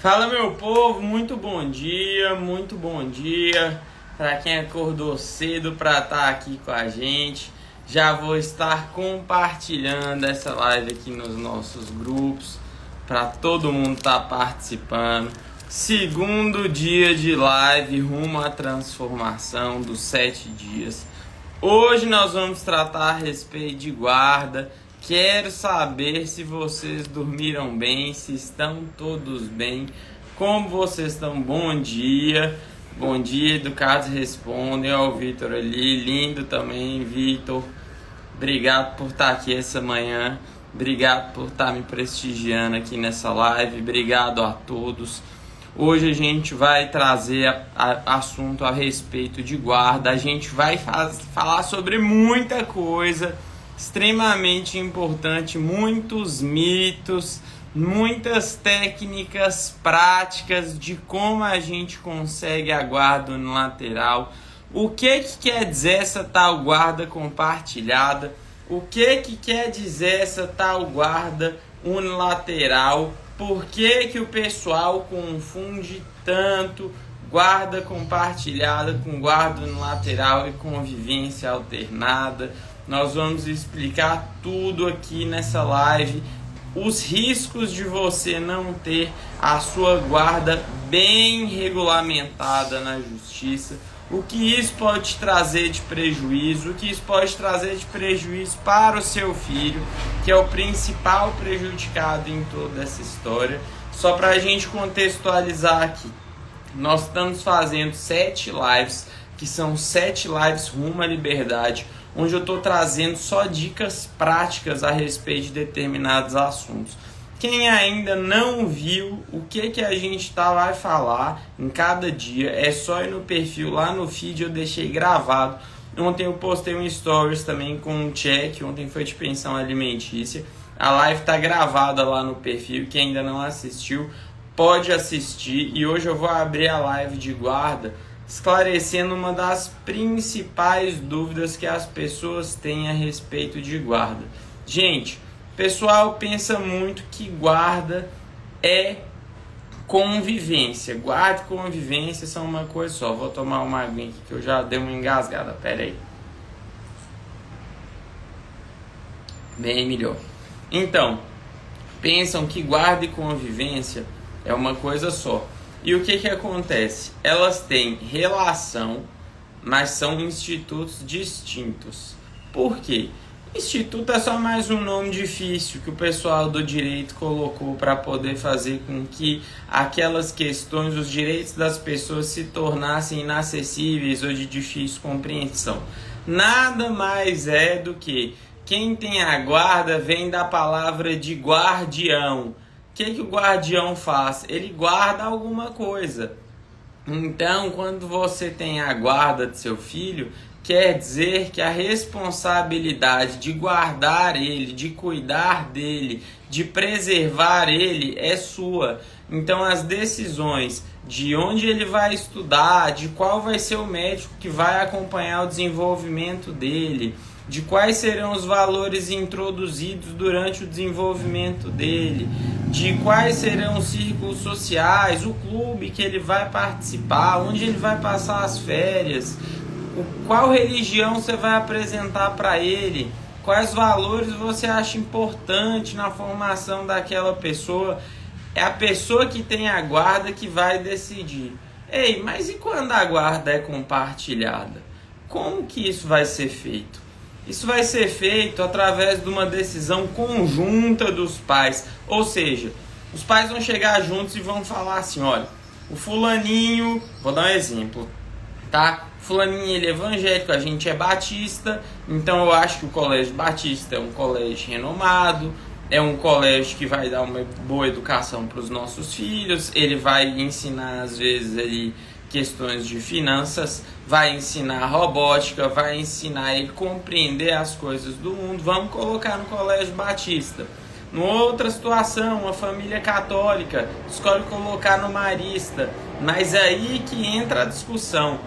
Fala, meu povo, muito bom dia para quem acordou cedo para estar aqui com a gente. Já vou estar compartilhando essa live aqui nos nossos grupos para todo mundo estar participando. Segundo dia de live rumo à transformação dos 7 dias. Hoje nós vamos tratar a respeito de guarda. Quero saber se vocês dormiram bem, se estão todos bem, como vocês estão. Bom dia, educados respondem. Ó, o Vitor ali, lindo também, Vitor. Obrigado por estar aqui essa manhã, obrigado por estar me prestigiando aqui nessa live, obrigado a todos. Hoje a gente vai trazer assunto a respeito de guarda, a gente vai falar sobre muita coisa extremamente importante, muitos mitos, muitas técnicas práticas de como a gente consegue a guarda unilateral. O que quer dizer essa tal guarda compartilhada? O que quer dizer essa tal guarda unilateral? Por que o pessoal confunde tanto guarda compartilhada com guarda unilateral e convivência alternada? Nós vamos explicar tudo aqui nessa live, os riscos de você não ter a sua guarda bem regulamentada na justiça, o que isso pode trazer de prejuízo, o que isso pode trazer de prejuízo para o seu filho, que é o principal prejudicado em toda essa história. Só para a gente contextualizar aqui, nós estamos fazendo 7 lives, que são 7 lives rumo à liberdade, onde eu estou trazendo só dicas práticas a respeito de determinados assuntos. Quem ainda não viu o que a gente vai falar em cada dia, é só ir no perfil, lá no feed eu deixei gravado. Ontem eu postei um stories também com um check, ontem foi de pensão alimentícia. A live está gravada lá no perfil, quem ainda não assistiu pode assistir. E hoje eu vou abrir a live de guarda, esclarecendo uma das principais dúvidas que as pessoas têm a respeito de guarda. Gente, o pessoal pensa muito que guarda é convivência. Guarda e convivência são uma coisa só. Vou tomar uma aguinha aqui que eu já dei uma engasgada. Pera aí. Bem melhor. Então, pensam que guarda e convivência é uma coisa só. E o que acontece? Elas têm relação, mas são institutos distintos. Por quê? Instituto é só mais um nome difícil que o pessoal do direito colocou para poder fazer com que aquelas questões, os direitos das pessoas se tornassem inacessíveis ou de difícil compreensão. Nada mais é do que quem tem a guarda vem da palavra de guardião. O que o guardião faz? Ele guarda alguma coisa. Então, quando você tem a guarda de seu filho, quer dizer que a responsabilidade de guardar ele, de cuidar dele, de preservar ele é sua. Então, as decisões de onde ele vai estudar, de qual vai ser o médico que vai acompanhar o desenvolvimento dele, de quais serão os valores introduzidos durante o desenvolvimento dele, de quais serão os círculos sociais, o clube que ele vai participar, onde ele vai passar as férias, qual religião você vai apresentar para ele, quais valores você acha importante na formação daquela pessoa. É a pessoa que tem a guarda que vai decidir. Ei, mas e quando a guarda é compartilhada? Como que isso vai ser feito? Isso vai ser feito através de uma decisão conjunta dos pais. Ou seja, os pais vão chegar juntos e vão falar assim, olha, o fulaninho, vou dar um exemplo, tá? O fulaninho, ele é evangélico, a gente é batista, então eu acho que o colégio batista é um colégio renomado, é um colégio que vai dar uma boa educação para os nossos filhos, ele vai ensinar às vezes ali questões de finanças, vai ensinar robótica, vai ensinar ele a compreender as coisas do mundo. Vamos colocar no colégio batista. Numa outra situação, uma família católica escolhe colocar no marista, mas aí que entra a discussão.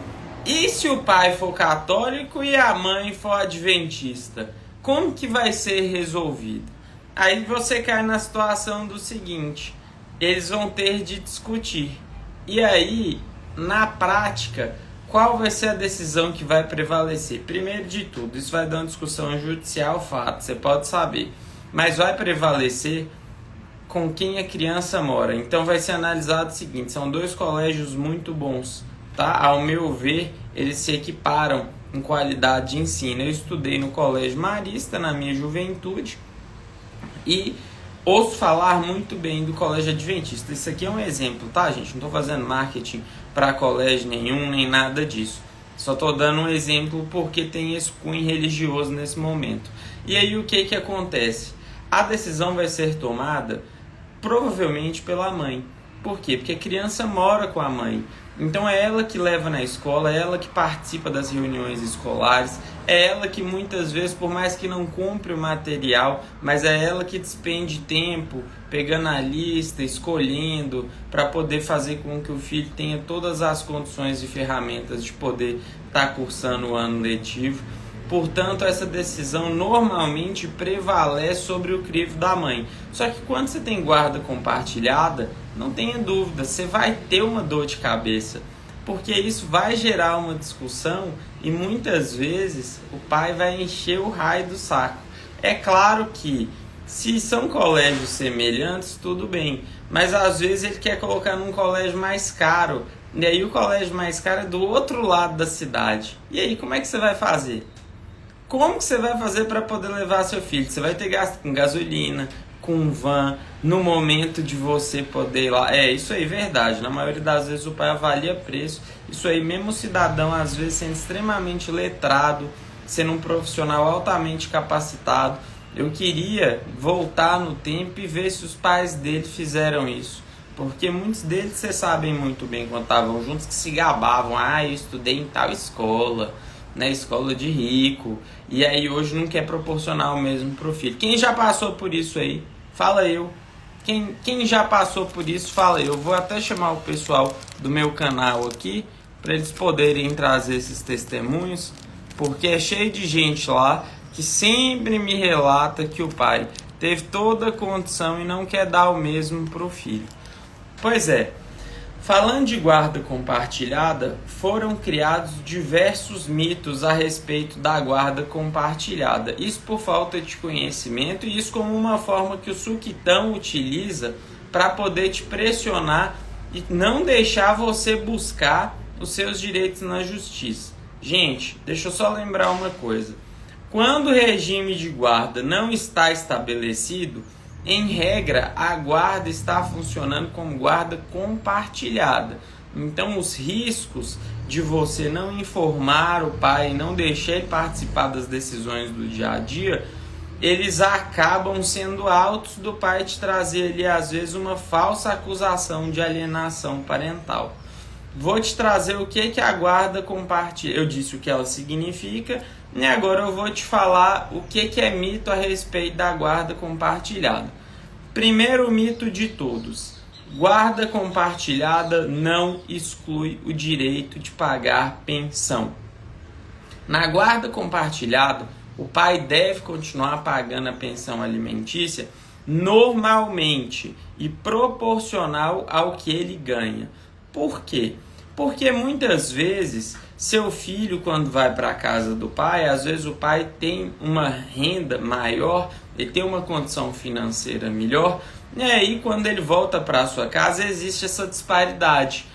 E se o pai for católico e a mãe for adventista? Como que vai ser resolvido? Aí você cai na situação do seguinte: eles vão ter de discutir. E aí, na prática, qual vai ser a decisão que vai prevalecer? Primeiro de tudo, isso vai dar uma discussão judicial, fato, você pode saber. Mas vai prevalecer com quem a criança mora. Então vai ser analisado o seguinte, são 2 colégios muito bons, tá? Ao meu ver, eles se equiparam em qualidade de ensino. Eu estudei no Colégio Marista na minha juventude e ouço falar muito bem do Colégio Adventista. Isso aqui é um exemplo, tá, gente? Não estou fazendo marketing para colégio nenhum, nem nada disso. Só estou dando um exemplo porque tem esse cunho religioso nesse momento. E aí o que acontece? A decisão vai ser tomada provavelmente pela mãe. Por quê? Porque a criança mora com a mãe. Então é ela que leva na escola, é ela que participa das reuniões escolares, é ela que muitas vezes, por mais que não compre o material, mas é ela que despende tempo pegando a lista, escolhendo, para poder fazer com que o filho tenha todas as condições e ferramentas de poder estar cursando o ano letivo. Portanto, essa decisão normalmente prevalece sobre o crivo da mãe. Só que quando você tem guarda compartilhada, não tenha dúvida, você vai ter uma dor de cabeça, porque isso vai gerar uma discussão e muitas vezes o pai vai encher o raio do saco. É claro que se são colégios semelhantes, tudo bem, mas às vezes ele quer colocar num colégio mais caro, e aí o colégio mais caro é do outro lado da cidade. E aí como é que você vai fazer? Como que você vai fazer para poder levar seu filho? Você vai ter gasto com gasolina, com van, no momento de você poder ir lá. É, isso aí, verdade. Na maioria das vezes o pai avalia preço. Isso aí, mesmo o cidadão, às vezes, sendo extremamente letrado, sendo um profissional altamente capacitado. Eu queria voltar no tempo e ver se os pais dele fizeram isso. Porque muitos deles, vocês sabem muito bem, quando estavam juntos, que se gabavam. Ah, eu estudei em tal escola, né, escola de rico, e aí hoje não quer proporcionar o mesmo pro filho. Quem já passou por isso aí? Fala eu. Quem já passou por isso, fala eu. Vou até chamar o pessoal do meu canal aqui, para eles poderem trazer esses testemunhos, porque é cheio de gente lá que sempre me relata que o pai teve toda a condição e não quer dar o mesmo pro filho. Pois é. Falando de guarda compartilhada, foram criados diversos mitos a respeito da guarda compartilhada. Isso por falta de conhecimento e isso como uma forma que o suquitão utiliza para poder te pressionar e não deixar você buscar os seus direitos na justiça. Gente, deixa eu só lembrar uma coisa. Quando o regime de guarda não está estabelecido, em regra, a guarda está funcionando como guarda compartilhada. Então, os riscos de você não informar o pai, não deixar ele participar das decisões do dia a dia, eles acabam sendo altos do pai te trazer ali, às vezes, uma falsa acusação de alienação parental. Vou te trazer o que é a guarda compartilhada. Eu disse o que ela significa, e agora eu vou te falar o que é mito a respeito da guarda compartilhada. Primeiro mito de todos: guarda compartilhada não exclui o direito de pagar pensão. Na guarda compartilhada, o pai deve continuar pagando a pensão alimentícia normalmente e proporcional ao que ele ganha. Por quê? Porque muitas vezes seu filho, quando vai para a casa do pai, às vezes o pai tem uma renda maior, ele tem uma condição financeira melhor, e aí quando ele volta para a sua casa existe essa disparidade.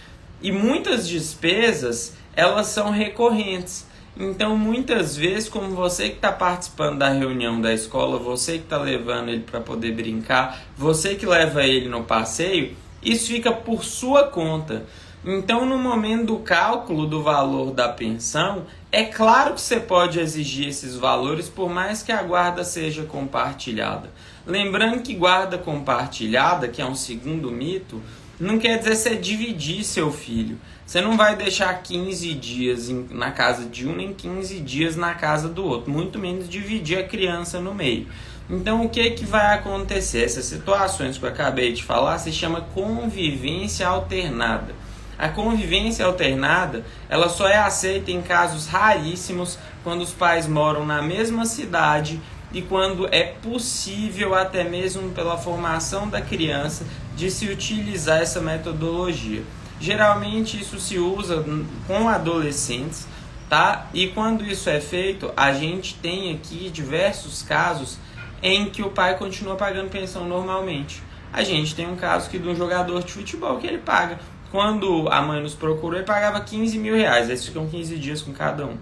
E muitas despesas, elas são recorrentes. Então muitas vezes, como você que está participando da reunião da escola, você que está levando ele para poder brincar, você que leva ele no passeio, isso fica por sua conta. Então, no momento do cálculo do valor da pensão, é claro que você pode exigir esses valores, por mais que a guarda seja compartilhada. Lembrando que guarda compartilhada, que é um segundo mito, não quer dizer você dividir seu filho. Você não vai deixar 15 dias na casa de um, nem 15 dias na casa do outro, muito menos dividir a criança no meio. Então, o que vai acontecer? Essas situações que eu acabei de falar se chama convivência alternada. A convivência alternada, ela só é aceita em casos raríssimos, quando os pais moram na mesma cidade e quando é possível, até mesmo pela formação da criança, de se utilizar essa metodologia. Geralmente isso se usa com adolescentes, tá? E quando isso é feito, a gente tem aqui diversos casos em que o pai continua pagando pensão normalmente. A gente tem um caso aqui de um jogador de futebol que ele paga. Quando a mãe nos procurou, ele pagava 15 mil reais. Eles ficam 15 dias com cada um.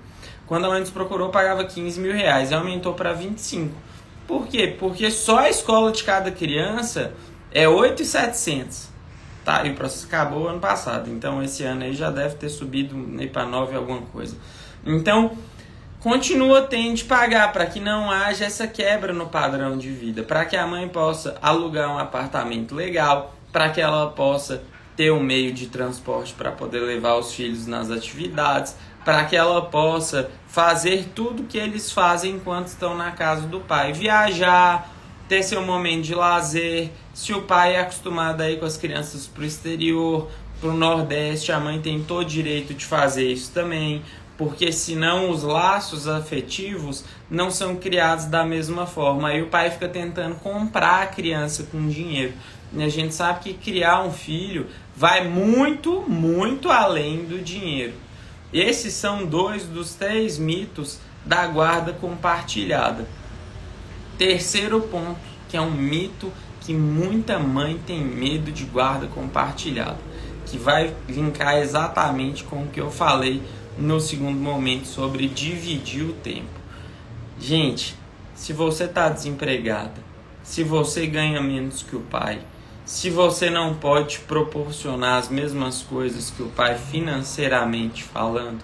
Quando a mãe nos procurou, pagava 15 mil reais e aumentou para 25. Por quê? Porque só a escola de cada criança é 8.700. Tá? E o processo acabou ano passado. Então esse ano aí já deve ter subido para 9 alguma coisa. Então continua tendo de pagar para que não haja essa quebra no padrão de vida. Para que a mãe possa alugar um apartamento legal. Para que ela possa ter um meio de transporte para poder levar os filhos nas atividades, para que ela possa fazer tudo que eles fazem enquanto estão na casa do pai, viajar, ter seu momento de lazer. Se o pai é acostumado a ir com as crianças para o exterior, para o Nordeste, a mãe tem todo o direito de fazer isso também, porque senão os laços afetivos não são criados da mesma forma. Aí o pai fica tentando comprar a criança com dinheiro. E a gente sabe que criar um filho vai muito, muito além do dinheiro. Esses são 2 dos 3 mitos da guarda compartilhada. Terceiro ponto, que é um mito que muita mãe tem medo de guarda compartilhada, que vai linkar exatamente com o que eu falei no segundo momento sobre dividir o tempo. Gente, se você está desempregada, se você ganha menos que o pai, se você não pode proporcionar as mesmas coisas que o pai financeiramente falando,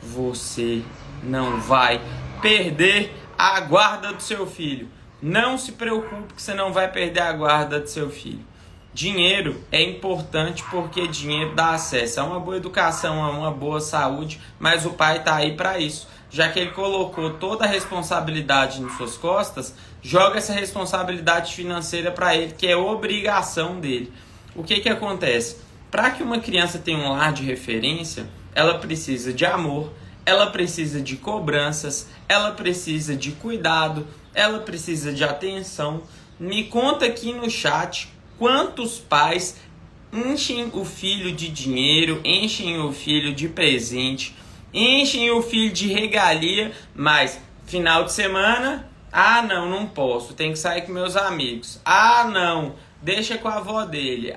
você não vai perder a guarda do seu filho. Não se preocupe que você não vai perder a guarda do seu filho. Dinheiro é importante porque dinheiro dá acesso a uma boa educação, a uma boa saúde, mas o pai está aí para isso. Já que ele colocou toda a responsabilidade nas suas costas, joga essa responsabilidade financeira para ele, que é obrigação dele. O que acontece? Para que uma criança tenha um lar de referência, ela precisa de amor, ela precisa de cobranças, ela precisa de cuidado, ela precisa de atenção. Me conta aqui no chat quantos pais enchem o filho de dinheiro, enchem o filho de presente, enchem o filho de regalia, mas final de semana, não posso, tenho que sair com meus amigos. Deixa com a avó dele.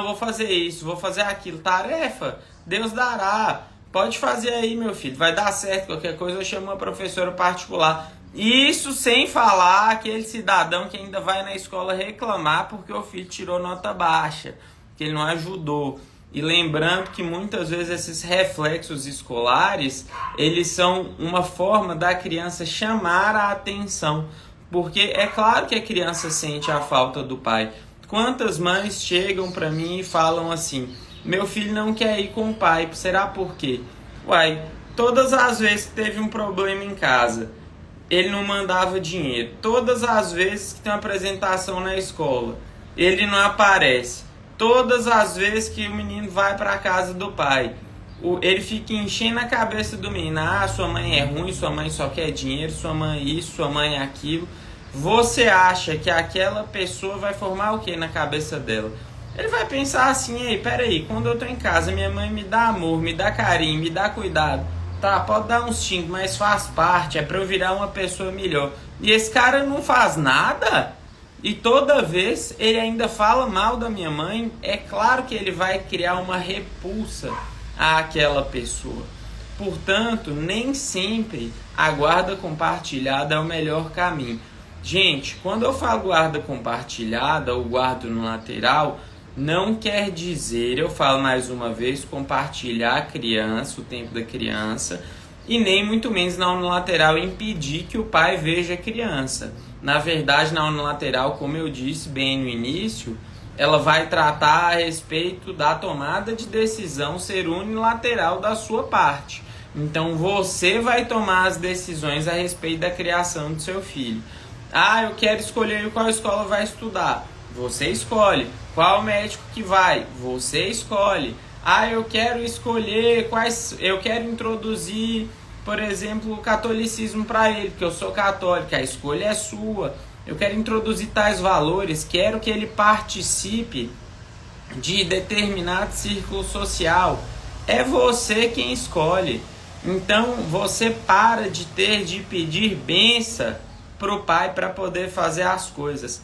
Vou fazer isso, vou fazer aquilo. Tarefa, Deus dará. Pode fazer aí, meu filho, vai dar certo. Qualquer coisa eu chamo uma professora particular. Isso sem falar aquele cidadão que ainda vai na escola reclamar porque o filho tirou nota baixa, que ele não ajudou. E lembrando que muitas vezes esses reflexos escolares, eles são uma forma da criança chamar a atenção. Porque é claro que a criança sente a falta do pai. Quantas mães chegam para mim e falam assim: meu filho não quer ir com o pai, será por quê? Todas as vezes que teve um problema em casa, ele não mandava dinheiro. Todas as vezes que tem uma apresentação na escola, ele não aparece. Todas as vezes que o menino vai para a casa do pai, ele fica enchendo a cabeça do menino. Sua mãe é ruim, sua mãe só quer dinheiro, sua mãe isso, sua mãe aquilo. Você acha que aquela pessoa vai formar o que na cabeça dela? Ele vai pensar assim: peraí, quando eu tô em casa, minha mãe me dá amor, me dá carinho, me dá cuidado. Tá, pode dar uns xingos, mas faz parte, é pra eu virar uma pessoa melhor. E esse cara não faz nada? E toda vez ele ainda fala mal da minha mãe, é claro que ele vai criar uma repulsa àquela pessoa. Portanto, nem sempre a guarda compartilhada é o melhor caminho. Gente, quando eu falo guarda compartilhada ou guarda no lateral, não quer dizer, eu falo mais uma vez, compartilhar a criança, o tempo da criança, e nem muito menos na unilateral impedir que o pai veja a criança. Na verdade, na unilateral, como eu disse bem no início, ela vai tratar a respeito da tomada de decisão ser unilateral da sua parte. Então, você vai tomar as decisões a respeito da criação do seu filho. Eu quero escolher qual escola vai estudar. Você escolhe. Qual médico que vai? Você escolhe. Eu quero escolher eu quero introduzir, por exemplo, o catolicismo para ele, porque eu sou católica, a escolha é sua. Eu quero introduzir tais valores, quero que ele participe de determinado círculo social. É você quem escolhe. Então você para de pedir bênção para o pai para poder fazer as coisas.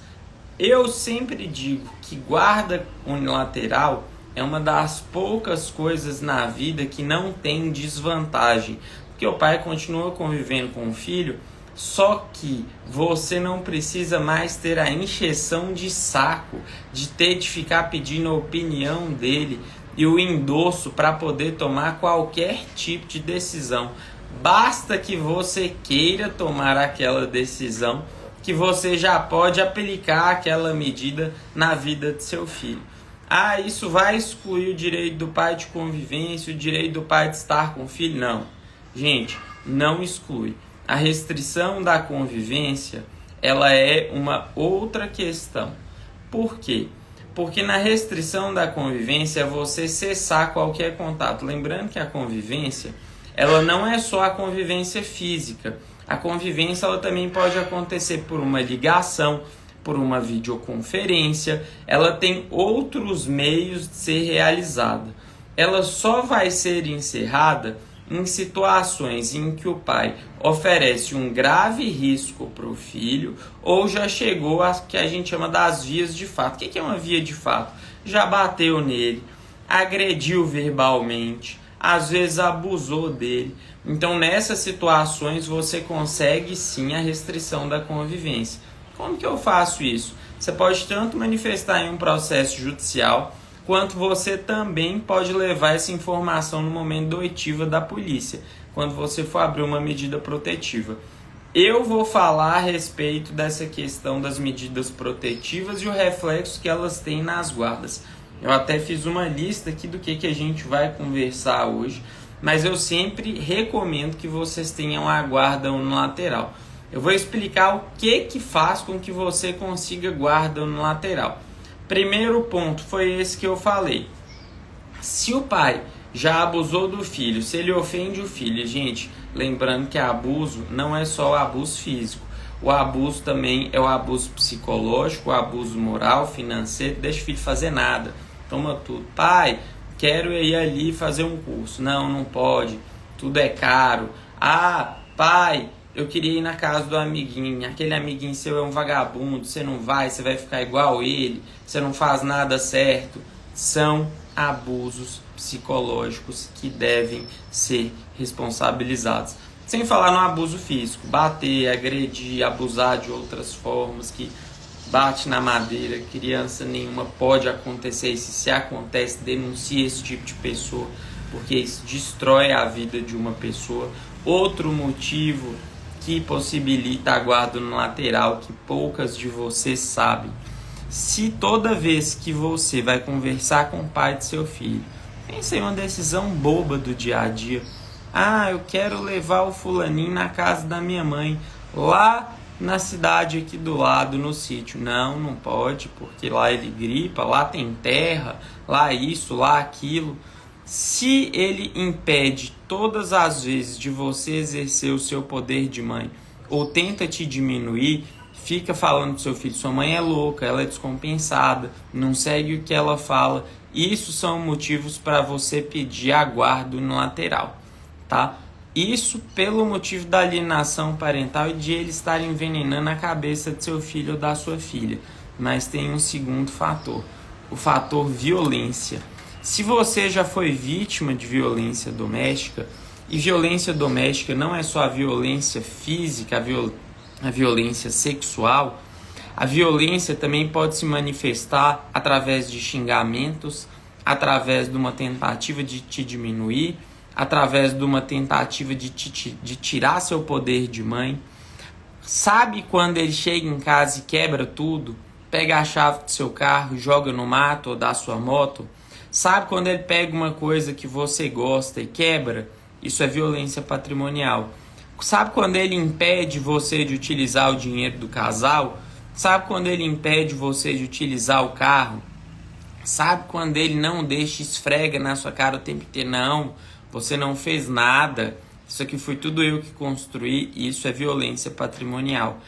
Eu sempre digo que guarda unilateral é uma das poucas coisas na vida que não tem desvantagem. Porque o pai continua convivendo com o filho, só que você não precisa mais ter a encheção de saco de ficar pedindo a opinião dele e o endosso para poder tomar qualquer tipo de decisão. Basta que você queira tomar aquela decisão, que você já pode aplicar aquela medida na vida de seu filho. Ah, isso vai excluir o direito do pai de convivência, o direito do pai de estar com o filho? Não. Gente, não exclui. A restrição da convivência, ela é uma outra questão. Por quê? Porque na restrição da convivência é você cessar qualquer contato. Lembrando que a convivência, ela não é só a convivência física. A convivência ela também pode acontecer por uma ligação, por uma videoconferência. Ela tem outros meios de ser realizada. Ela só vai ser encerrada em situações em que o pai oferece um grave risco para o filho ou já chegou a que a gente chama das vias de fato. O que é uma via de fato? Já bateu nele, agrediu verbalmente, às vezes abusou dele. Então nessas situações você consegue sim a restrição da convivência. Como que eu faço isso? Você pode tanto manifestar em um processo judicial, quanto você também pode levar essa informação no momento da oitiva da polícia, quando você for abrir uma medida protetiva. Eu vou falar a respeito dessa questão das medidas protetivas e o reflexo que elas têm nas guardas. Eu até fiz uma lista aqui do que a gente vai conversar hoje, mas eu sempre recomendo que vocês tenham a guarda unilateral. Eu vou explicar o que faz com que você consiga guarda unilateral. Primeiro ponto foi esse que eu falei. Se o pai já abusou do filho, se ele ofende o filho, gente, lembrando que abuso não é só o abuso físico. O abuso também é o abuso psicológico, o abuso moral, financeiro. Deixa o filho fazer nada, toma tudo. Pai, quero ir ali fazer um curso. Não, não pode, tudo é caro. Ah, pai, eu queria ir na casa do amiguinho, aquele amiguinho seu é um vagabundo, você não vai, você vai ficar igual ele, você não faz nada certo. São abusos psicológicos que devem ser responsabilizados. Sem falar no abuso físico, bater, agredir, abusar de outras formas, que bate na madeira, criança nenhuma pode acontecer isso. Se acontece, denuncie esse tipo de pessoa, porque isso destrói a vida de uma pessoa. Outro motivo que possibilita a guarda unilateral, que poucas de vocês sabem. Se toda vez que você vai conversar com o pai de seu filho, pense em uma decisão boba do dia a dia. Ah, eu quero levar o fulaninho na casa da minha mãe, lá na cidade aqui do lado, no sítio. Não, não pode, porque lá ele gripa, lá tem terra, lá isso, lá aquilo. Se ele impede todas as vezes de você exercer o seu poder de mãe, ou tenta te diminuir, fica falando pro seu filho, sua mãe é louca, ela é descompensada, não segue o que ela fala, isso são motivos para você pedir a guarda unilateral, tá? Isso pelo motivo da alienação parental e de ele estar envenenando a cabeça de seu filho ou da sua filha. Mas tem um segundo fator, o fator violência. Se você já foi vítima de violência doméstica, e violência doméstica não é só a violência física, a violência sexual, a violência também pode se manifestar através de xingamentos, através de uma tentativa de te diminuir, através de uma tentativa de tirar seu poder de mãe. Sabe quando ele chega em casa e quebra tudo, pega a chave do seu carro, joga no mato ou da sua moto? Sabe quando ele pega uma coisa que você gosta e quebra? Isso é violência patrimonial. Sabe quando ele impede você de utilizar o dinheiro do casal? Sabe quando ele impede você de utilizar o carro? Sabe quando ele não deixa, esfrega na sua cara o tempo inteiro? Não, você não fez nada. Isso aqui foi tudo eu que construí. Isso é violência patrimonial.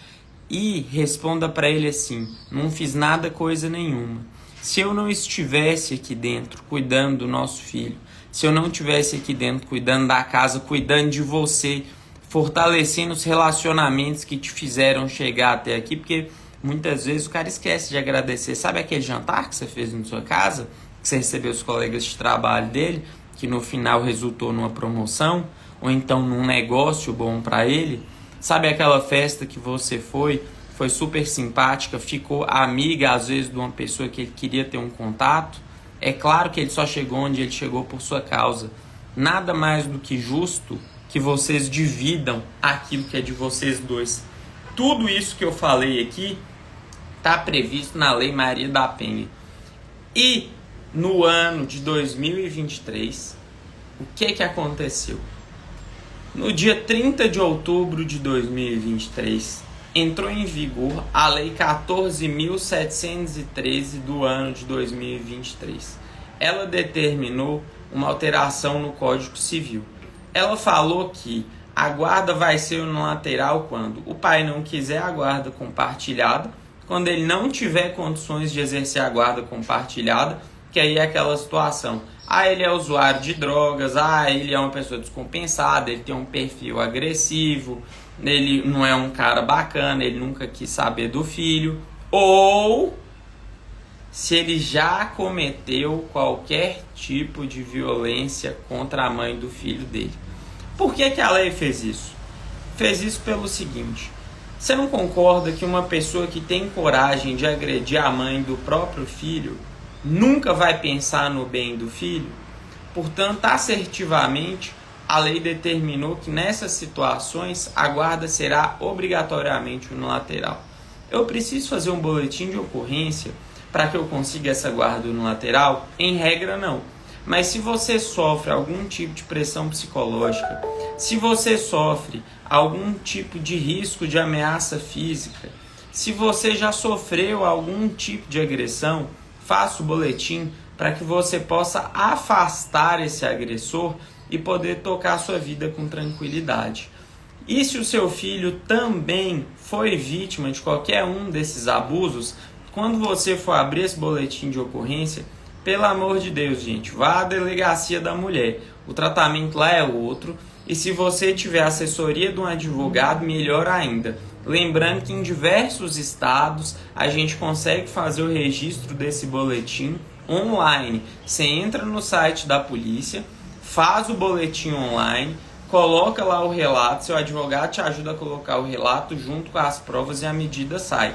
E responda para ele assim: não fiz nada, coisa nenhuma. Se eu não estivesse aqui dentro cuidando do nosso filho, se eu não estivesse aqui dentro cuidando da casa, cuidando de você, fortalecendo os relacionamentos que te fizeram chegar até aqui, porque muitas vezes o cara esquece de agradecer. Sabe aquele jantar que você fez na sua casa, que você recebeu os colegas de trabalho dele, que no final resultou numa promoção, ou então num negócio bom para ele? Sabe aquela festa que você foi super simpática, ficou amiga às vezes de uma pessoa que ele queria ter um contato? É claro que ele só chegou onde ele chegou por sua causa. Nada mais do que justo que vocês dividam aquilo que é de vocês dois. Tudo isso que eu falei aqui está previsto na Lei Maria da Penha. E no ano de 2023, o que aconteceu? No dia 30 de outubro de 2023, entrou em vigor a Lei 14.713 do ano de 2023. Ela determinou uma alteração no Código Civil. Ela falou que a guarda vai ser unilateral quando o pai não quiser a guarda compartilhada, quando ele não tiver condições de exercer a guarda compartilhada, que aí é aquela situação. Ele é usuário de drogas, ele é uma pessoa descompensada, ele tem um perfil agressivo, ele não é um cara bacana, ele nunca quis saber do filho, ou se ele já cometeu qualquer tipo de violência contra a mãe do filho dele. Por que a lei fez isso? Fez isso pelo seguinte: você não concorda que uma pessoa que tem coragem de agredir a mãe do próprio filho nunca vai pensar no bem do filho? Portanto, assertivamente, a lei determinou que nessas situações a guarda será obrigatoriamente unilateral. Eu preciso fazer um boletim de ocorrência para que eu consiga essa guarda unilateral? Em regra, não. Mas se você sofre algum tipo de pressão psicológica, se você sofre algum tipo de risco de ameaça física, se você já sofreu algum tipo de agressão, faça o boletim para que você possa afastar esse agressor e poder tocar a sua vida com tranquilidade. E se o seu filho também foi vítima de qualquer um desses abusos, quando você for abrir esse boletim de ocorrência, pelo amor de Deus, gente, vá à delegacia da mulher. O tratamento lá é outro. E se você tiver assessoria de um advogado, melhor ainda. Lembrando que em diversos estados a gente consegue fazer o registro desse boletim online. Você entra no site da polícia, faz o boletim online, coloca lá o relato, seu advogado te ajuda a colocar o relato junto com as provas e a medida sai.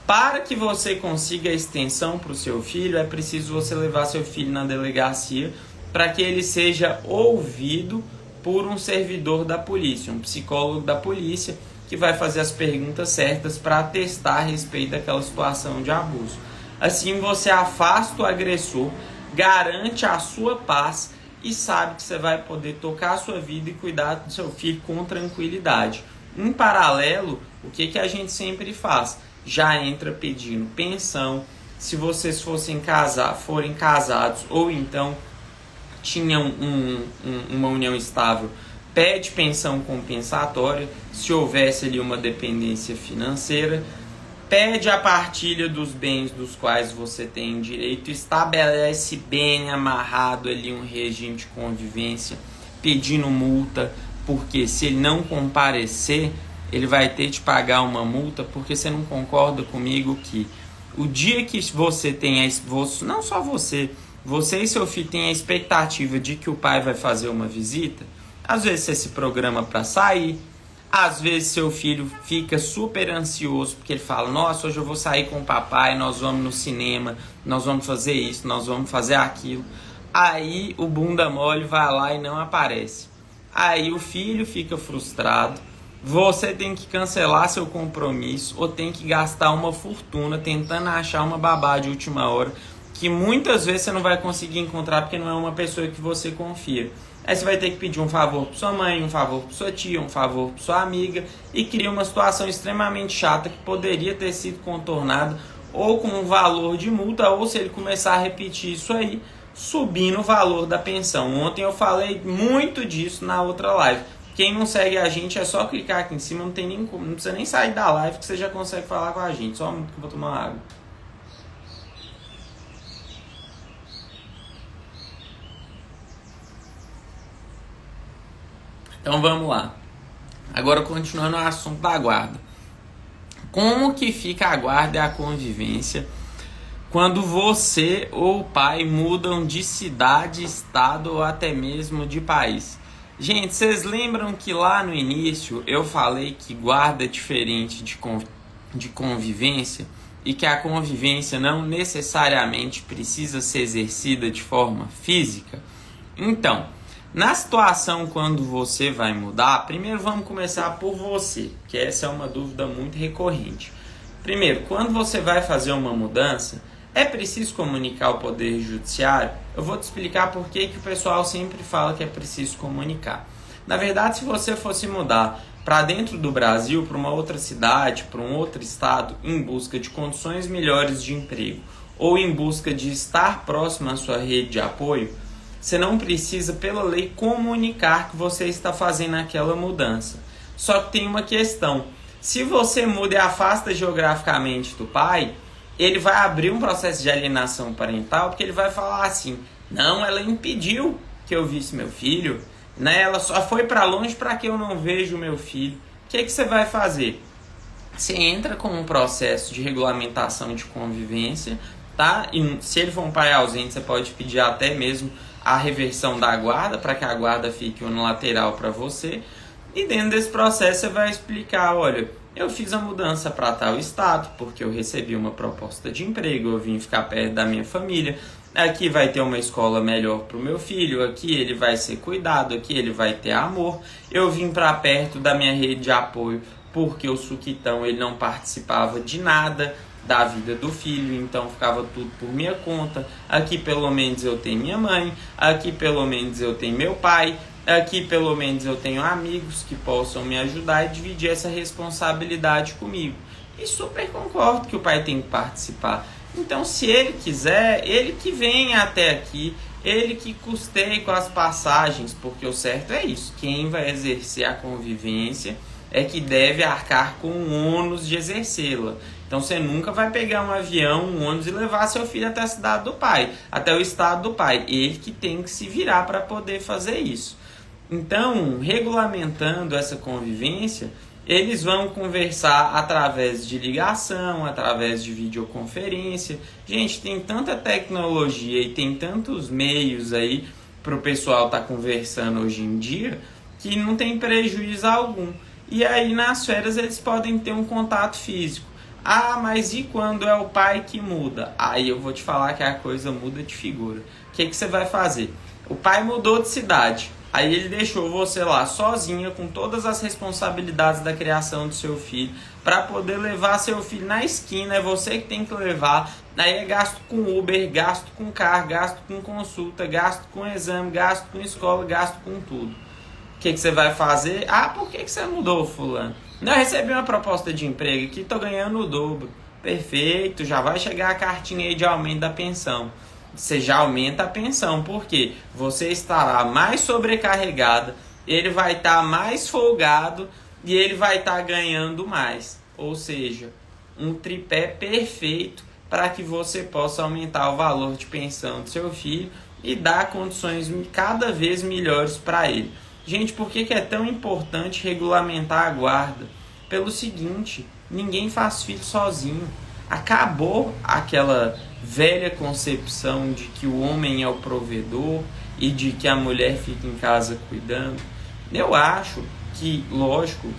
Para que você consiga a extensão para o seu filho, é preciso você levar seu filho na delegacia para que ele seja ouvido por um servidor da polícia, um psicólogo da polícia, que vai fazer as perguntas certas para atestar a respeito daquela situação de abuso. Assim você afasta o agressor, garante a sua paz e sabe que você vai poder tocar a sua vida e cuidar do seu filho com tranquilidade. Em paralelo, o que a gente sempre faz? Já entra pedindo pensão. Se vocês forem casados ou então tinham uma união estável, pede pensão compensatória. Se houvesse ali uma dependência financeira, pede a partilha dos bens dos quais você tem direito, estabelece bem amarrado ali um regime de convivência, pedindo multa, porque se ele não comparecer, ele vai ter de pagar uma multa, porque você não concorda comigo que o dia que você tem não só você e seu filho têm a expectativa de que o pai vai fazer uma visita, às vezes você se programa para sair, às vezes seu filho fica super ansioso, porque ele fala, nossa, hoje eu vou sair com o papai, nós vamos no cinema, nós vamos fazer isso, nós vamos fazer aquilo. Aí o bunda mole vai lá e não aparece. Aí o filho fica frustrado, você tem que cancelar seu compromisso ou tem que gastar uma fortuna tentando achar uma babá de última hora, que muitas vezes você não vai conseguir encontrar porque não é uma pessoa que você confia. Aí você vai ter que pedir um favor para sua mãe, um favor para sua tia, um favor para sua amiga e cria uma situação extremamente chata que poderia ter sido contornada ou com um valor de multa ou, se ele começar a repetir isso aí, subindo o valor da pensão. Ontem eu falei muito disso na outra live. Quem não segue a gente é só clicar aqui em cima, não precisa nem sair da live que você já consegue falar com a gente. Só um minuto que eu vou tomar água. Então vamos lá. Agora continuando o assunto da guarda. Como que fica a guarda e a convivência quando você ou o pai mudam de cidade, estado ou até mesmo de país? Gente, vocês lembram que lá no início eu falei que guarda é diferente de convivência e que a convivência não necessariamente precisa ser exercida de forma física? Então, na situação quando você vai mudar, primeiro vamos começar por você, que essa é uma dúvida muito recorrente. Primeiro, quando você vai fazer uma mudança, é preciso comunicar ao Poder Judiciário? Eu vou te explicar por que o pessoal sempre fala que é preciso comunicar. Na verdade, se você fosse mudar para dentro do Brasil, para uma outra cidade, para um outro estado, em busca de condições melhores de emprego ou em busca de estar próximo à sua rede de apoio, você não precisa, pela lei, comunicar que você está fazendo aquela mudança. Só que tem uma questão. Se você muda e afasta geograficamente do pai, ele vai abrir um processo de alienação parental, porque ele vai falar assim: não, ela impediu que eu visse meu filho, né? Ela só foi para longe para que eu não veja o meu filho. O que você vai fazer? Você entra com um processo de regulamentação de convivência, tá? E se ele for um pai ausente, você pode pedir até mesmo a reversão da guarda, para que a guarda fique unilateral para você. E dentro desse processo você vai explicar: olha, eu fiz a mudança para tal estado porque eu recebi uma proposta de emprego, eu vim ficar perto da minha família, aqui vai ter uma escola melhor para o meu filho, aqui ele vai ser cuidado, aqui ele vai ter amor. Eu vim para perto da minha rede de apoio porque o Suquitão ele não participava de nada da vida do filho, então ficava tudo por minha conta. Aqui pelo menos eu tenho minha mãe, aqui pelo menos eu tenho meu pai, aqui pelo menos eu tenho amigos que possam me ajudar e dividir essa responsabilidade comigo. E super concordo que o pai tem que participar. Então, se ele quiser, ele que venha até aqui, ele que custeie com as passagens, porque o certo é isso: quem vai exercer a convivência é que deve arcar com o ônus de exercê-la. Então você nunca vai pegar um avião, um ônibus e levar seu filho até a cidade do pai, até o estado do pai. Ele que tem que se virar para poder fazer isso. Então, regulamentando essa convivência, eles vão conversar através de ligação, através de videoconferência. Gente, tem tanta tecnologia e tem tantos meios aí para o pessoal estar conversando hoje em dia que não tem prejuízo algum. E aí nas férias eles podem ter um contato físico. Ah, mas e quando é o pai que muda? Aí eu vou te falar que a coisa muda de figura. O que você vai fazer? O pai mudou de cidade. Aí ele deixou você lá sozinha com todas as responsabilidades da criação do seu filho para poder levar seu filho na esquina. É você que tem que levar. Aí é gasto com Uber, gasto com carro, gasto com consulta, gasto com exame, gasto com escola, gasto com tudo. O que você vai fazer? Ah, por que você mudou, fulano? Não, eu recebi uma proposta de emprego aqui, tô ganhando o dobro. Perfeito, já vai chegar a cartinha aí de aumento da pensão. Você já aumenta a pensão, porque você estará mais sobrecarregada, ele vai estar mais folgado e ele vai estar ganhando mais. Ou seja, um tripé perfeito para que você possa aumentar o valor de pensão do seu filho e dar condições cada vez melhores para ele. Gente, por que é tão importante regulamentar a guarda? Pelo seguinte: ninguém faz filho sozinho. Acabou aquela velha concepção de que o homem é o provedor e de que a mulher fica em casa cuidando. Eu acho que, lógico,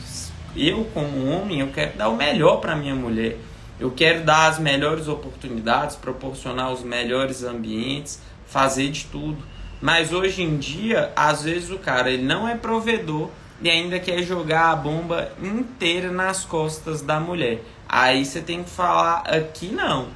eu como homem, eu quero dar o melhor para minha mulher. Eu quero dar as melhores oportunidades, proporcionar os melhores ambientes, fazer de tudo. Mas hoje em dia, às vezes o cara ele não é provedor e ainda quer jogar a bomba inteira nas costas da mulher. Aí você tem que falar: aqui não.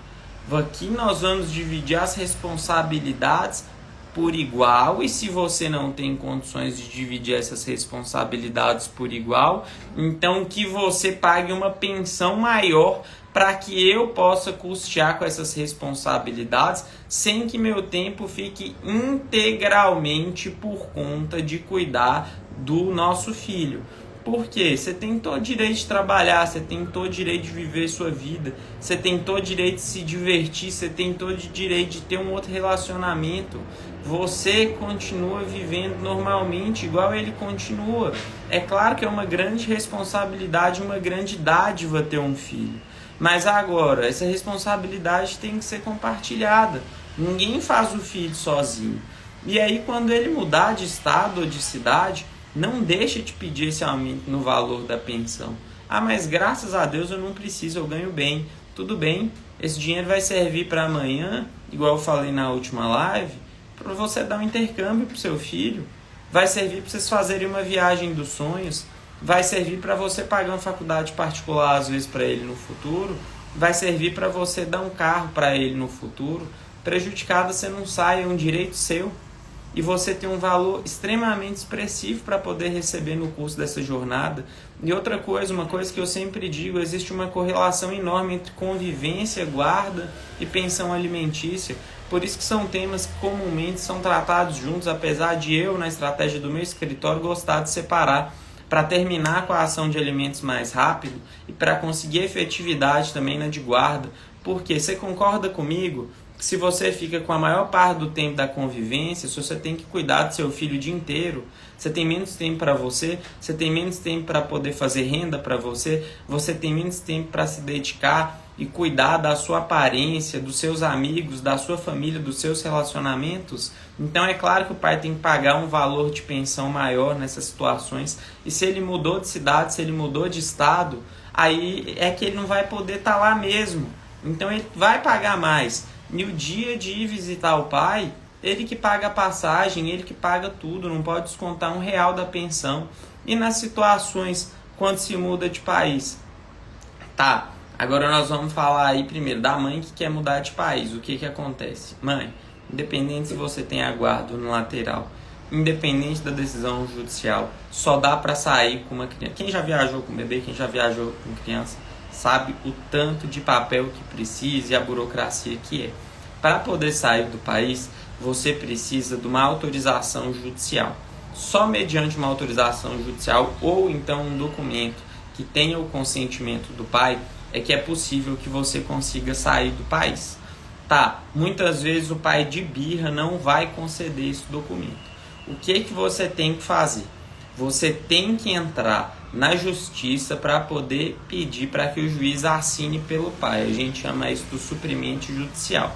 Aqui nós vamos dividir as responsabilidades por igual, e se você não tem condições de dividir essas responsabilidades por igual, então que você pague uma pensão maior para que eu possa custear com essas responsabilidades sem que meu tempo fique integralmente por conta de cuidar do nosso filho. Porque você tem todo o direito de trabalhar, você tem todo o direito de viver sua vida, você tem todo o direito de se divertir, você tem todo o direito de ter um outro relacionamento. você continua vivendo normalmente, igual ele continua. É claro que é uma grande responsabilidade, uma grande dádiva ter um filho. Mas agora, essa responsabilidade tem que ser compartilhada. Ninguém faz o filho sozinho. E aí, quando ele mudar de estado ou de cidade, não deixa de pedir esse aumento no valor da pensão. Ah, mas graças a Deus eu não preciso, eu ganho bem. Tudo bem, esse dinheiro vai servir para amanhã, igual eu falei na última live, para você dar um intercâmbio para o seu filho. Vai servir para vocês fazerem uma viagem dos sonhos. Vai servir para você pagar uma faculdade particular, às vezes, para ele no futuro. Vai servir para você dar um carro para ele no futuro. Prejudicado, você não sai, é um direito seu. E você tem um valor extremamente expressivo para poder receber no curso dessa jornada. E outra coisa, uma coisa que eu sempre digo, existe uma correlação enorme entre convivência, guarda e pensão alimentícia. Por isso que são temas que comumente são tratados juntos, apesar de eu, na estratégia do meu escritório, gostar de separar para terminar com a ação de alimentos mais rápido e para conseguir efetividade também na de guarda. Porque você concorda comigo? Se você fica com a maior parte do tempo da convivência, se você tem que cuidar do seu filho o dia inteiro, você tem menos tempo para você tem menos tempo para poder fazer renda para você tem menos tempo para se dedicar e cuidar da sua aparência, dos seus amigos, da sua família, dos seus relacionamentos. Então é claro que o pai tem que pagar um valor de pensão maior nessas situações. E se ele mudou de cidade, se ele mudou de estado, aí é que ele não vai poder estar lá mesmo. Então ele vai pagar mais. E o dia de ir visitar o pai, ele que paga a passagem, ele que paga tudo, não pode descontar R$1 da pensão. E nas situações quando se muda de país? Tá, agora nós vamos falar aí primeiro da mãe que quer mudar de país. O que acontece? Mãe, independente se você tem aguardo no lateral, independente da decisão judicial, só dá para sair com uma criança. Quem já viajou com bebê, quem já viajou com criança, sabe o tanto de papel que precisa e a burocracia que é. Para poder sair do país, você precisa de uma autorização judicial. Só mediante uma autorização judicial ou então um documento que tenha o consentimento do pai é que é possível que você consiga sair do país. Tá, muitas vezes o pai de birra não vai conceder esse documento. O que você tem que fazer? Você tem que entrar na justiça para poder pedir para que o juiz assine pelo pai. A gente chama isso do suprimento judicial.